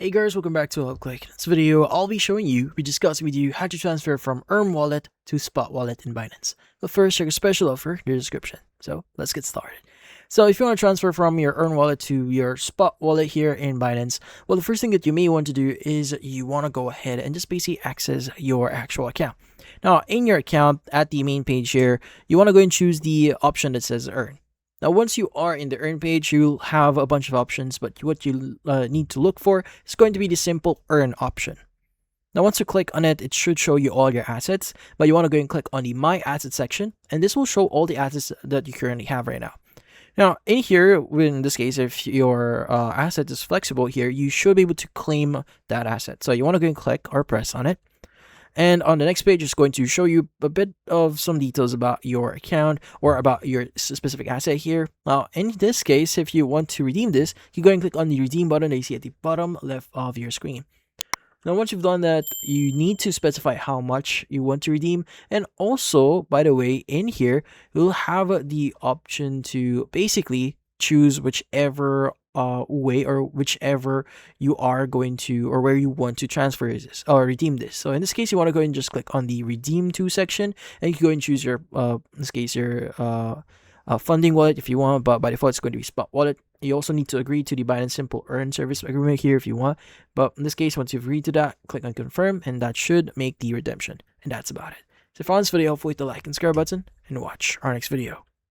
Hey guys, welcome back to Click. In this video, I'll be showing you, discussing with you how to transfer from Earn Wallet to Spot Wallet in Binance. But first, check a special offer in the description. So let's get started. So if you want to transfer from your Earn Wallet to your Spot Wallet here in Binance, well, the first thing that you may want to do is you want to go ahead and just basically access your actual account. Now, in your account, at the main page here, you want to go and choose the option that says Earn. Now, once you are in the Earn page, you'll have a bunch of options, but what you need to look for is going to be the simple Earn option. Now, once you click on it, it should show you all your assets, but you want to go and click on the My Assets section, and this will show all the assets that you currently have right now. Now, in here, in this case, if your asset is flexible here, you should be able to claim that asset. So you want to go and click or press on it. And on the next page, it's going to show you a bit of some details about your account or about your specific asset here. Now, in this case, if you want to redeem this, you go and click on the redeem button that you see at the bottom left of your screen. Now, once you've done that, you need to specify how much you want to redeem. And also, by the way, in here, you'll have the option to basically choose whichever way or whichever you are going to or where you want to transfer this or redeem this. So in this case, you want to go and just click on the redeem to section, and you can go and choose your in this case your funding wallet if you want, but by default it's going to be Spot Wallet. You also need to agree to the Binance Simple Earn service agreement here if you want, but in this case, once you've agreed to that, click on confirm, and that should make the redemption. And that's about it. So if you found this video helpful, hit the like and subscribe button and watch our next video.